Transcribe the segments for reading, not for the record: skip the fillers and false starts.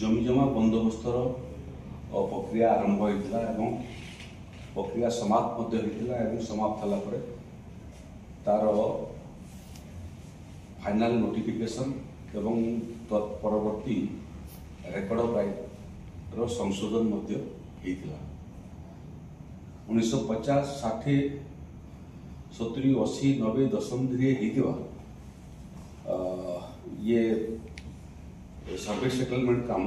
जमीजमा बंदोबस्तर प्रक्रिया आरंभ होता है प्रक्रिया समाप्त समाप्त होगा तार फाइनल नोटिफिकेशन एवं तत्परवर्ती रेकर्ड प्राइस संशोधन होता 1950 60 70 80 90 दशंधि ये सर्वे सेटलमेंट काम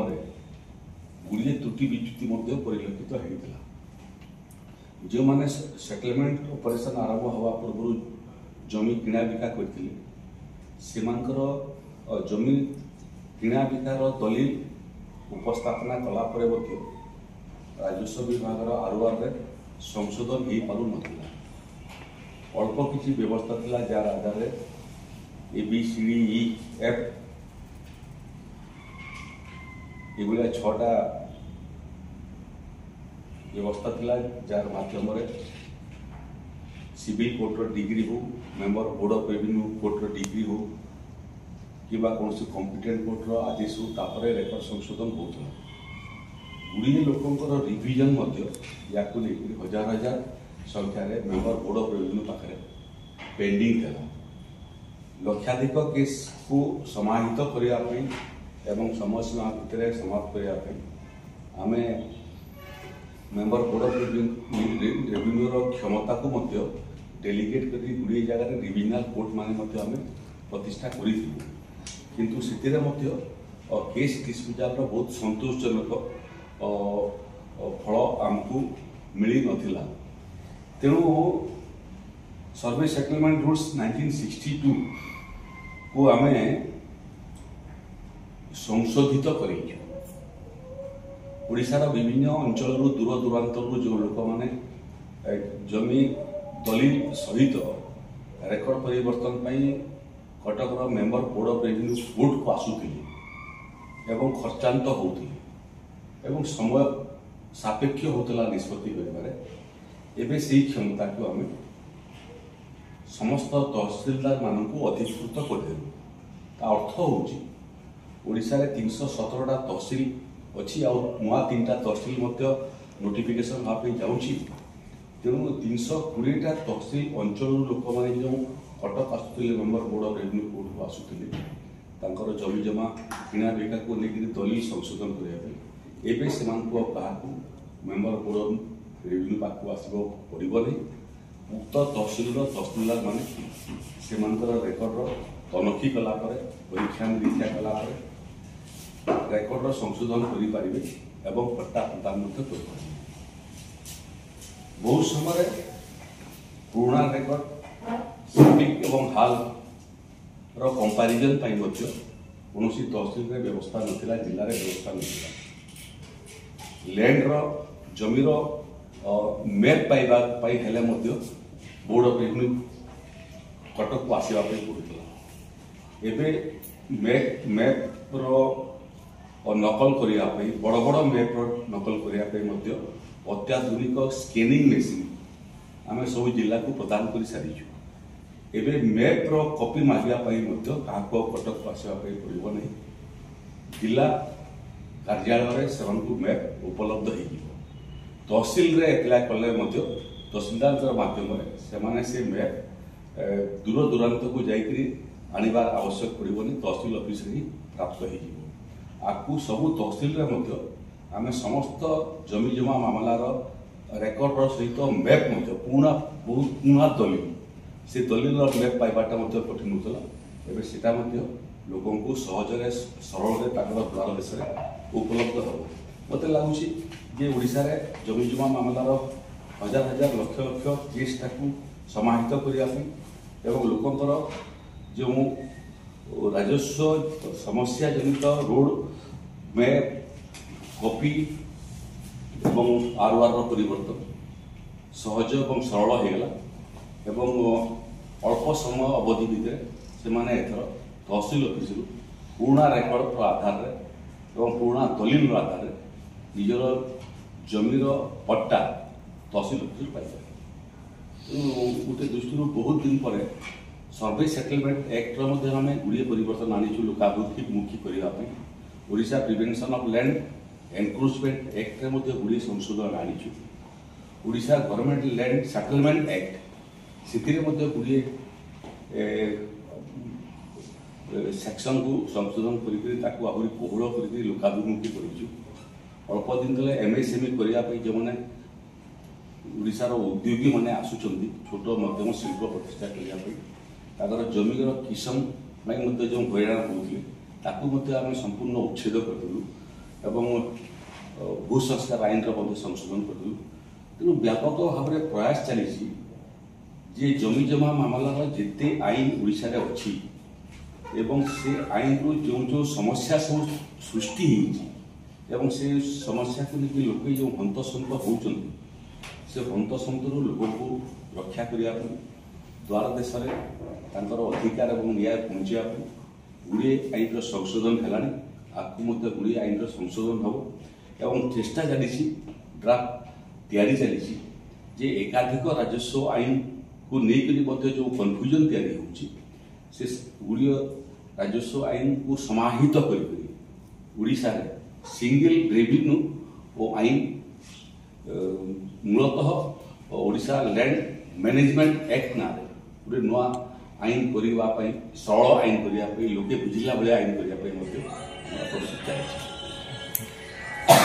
गुड़िए त्रुटि विच्युति परिलक्षित होता जो मैंने सेटलमेंट ऑपरेशन आरंभ हवा पूर्व जमी किणा बिका करते जमी किणा बिकार दलील उपस्थापना कलापर राजस्व विभाग आरओआर रे संशोधन हो पार ना अल्प किसी व्यवस्था थिला जार आधार ABCDEF ये छटा व्यवस्था थिला जार माध्यम सिविल कोर्ट डिग्री हो member board of revenue court degree हो कि कौन कॉम्पिटेंट कोर्ट आदेश हो तापर रेकर्ड संशोधन होता गुड़िए लोकंर रिविजन या हजार हजार संख्यार मेंबर बोर्ड ऑफ रेवेन्यू पाखे पेंडिंग था लक्षाधिक केस को समाहित करने एवं समय सीमा भितर समाप्त करने आम मेंबर बोर्ड ऑफ रेवेन्यू क्षमता को डेलीगेट कर गुड़िए जगह रिविजनल कोर्ट माने आम प्रतिष्ठा करूँ किंतु से केस डिस्पोजाल बहुत संतोषजनक फल आमको मिली नथिला तेणु सर्वे सेटलमेंट रूल्स 1962 को आम संशोधित कर ओडिशार विभिन्न अंचल दूर दूरांत जो लोक मैंने जमी दलील सहित रेकर्ड परिवर्तन Cuttack member board of revenue court को आसुले एवं खर्चांत होते एवं समय सापेक्ष होता निष्पत्ति करें से क्षमता को आम समस्त तहसीलदार मानक अधिकृत करदेलु अर्थ होशार 317टा तहसील अच्छी नुआ 3टा तहसील नोटिफिकेशन भाव जाऊँगी तेणु 320टा तहसील अंचल लोक मैंने जो कटक आसुले member board of revenue court को आसुले जमीजमा किणा बिका को लेकर दलील संशोधन करने एवं से मेंबर बोर्ड ऑफ रेवेन्यू पाक आसो पड़े उक्त तहसील तहसीलदार माने रेकर्ड तनखी कलापर परीक्षा निरीक्षा कलापर रेकर्ड संशोधन करें एवं पट्टा प्रदान कर बहुत समय पुराना रेकर्ड सटीक एवं हाल कंपारिजन कौन तहसील व्यवस्था नाला जिले में व्यवस्था नाला लैंड्र जमीर मैप पाइबा हेले बोर्ड ऑफ रेवेन्यू कटक को आसवा पड़ता एवं मैप नकल करने बड़ बड़ मैप नकल करने अत्याधुनिक स्कैनिंग मेसीन आम सब जिला को प्रदान कर सारीचु एवं मैप कॉपी मांगापी क्या कटक को आसवा पड़ो नहीं जिला कार्यालय से मैप उपलब्ध हो तहसील एप्लाय कले तहसीलदार माध्यम से मैप दूर दूरांत को जाकर आनबार आवश्यक पड़ोनी तहसील ऑफिस ही प्राप्त हो सबू तहसील आम समस्त जमीजमा मामलार रेकर्ड सहित मैप पुणा बहुत पुणा दलील से दलील मैप पाइबाटा कठिन होता एवं लोक को सहजरे सरल द्वार देश उपलब्ध हो मत लगुच ओडिशा रे जमीजमा मामलार हजार हजार लक्ष लक्ष केसटा को समाहित करने एवं लोकंर जो राजस्व समस्या जनित रोड मैप कॉपी एवं आरओआर परिवर्तन सहज और सरल होगला एवं अल्प समय अवधि भितर से एथर तहसील ऑफिस पुराना रेकर्ड आधार एवं पुराना दलील आधार निजर जमीर पट्टा तहसील ऑफिस पाई गोटे दृष्टि बहुत दिन पर सर्वे सेटलमेंट एक्ट आम गुड़िए परिवर्तन आनीचु लोकाभिमुखी करने Odisha prevention of land encroachment act रे मध्ये गुडी संशोधन आनिछु। Odisha government land settlement act सिथिरे मध्ये गुडी सेक्शन को संशोधन करिकरी ताकू आहुरी कोहळ करिकरी लोकाभिमुखी करिछु। अल्प दिन तले एमएसएमई करिया पई जे माने ओडिशार उद्योगी माने आसुचंदी छोट मध्यम शिल्प प्रतिष्ठा करिया पई ताकर जमीर किसम में मध्य जो हैरान होउथले ताकू मध्य आम संपूर्ण उच्छेद करदेलु एवं भू संस्कार आईन मध्ये संशोधन करदेलु। तेणु व्यापक भाव में प्रयास चली जे जमी जमा मामलार जिते आईन ओडिशा रे अछि एवं से आईन रू जो जो समस्या सब सृष्टि एवं से समस्या को लेकिन लोक जो हंतसंत होउचंदी से हंतसंत लोक को रक्षा करिया द्वार देश में अधिकार और न्याय पहुँचा गुड़े आईन संशोधन है आगे गुड़े आईन संशोधन हम एवं चेष्टा चली ड्राफ्ट तैयारी चली जे एकाधिक राजस्व आईन को लेकर जो कन्फ्यूजन तैयारी होची गुड़िय राजस्व आईन को समाहित ओडिशा रे सिंगल रेवेन्यू और आईन मूलतः ओडिशा लैंड मैनेजमेंट एक्ट ना गोटे नुआ आईन करने सरल आईन करने लोके बुझिला भाया आईन करने प्रस्तुत चलती।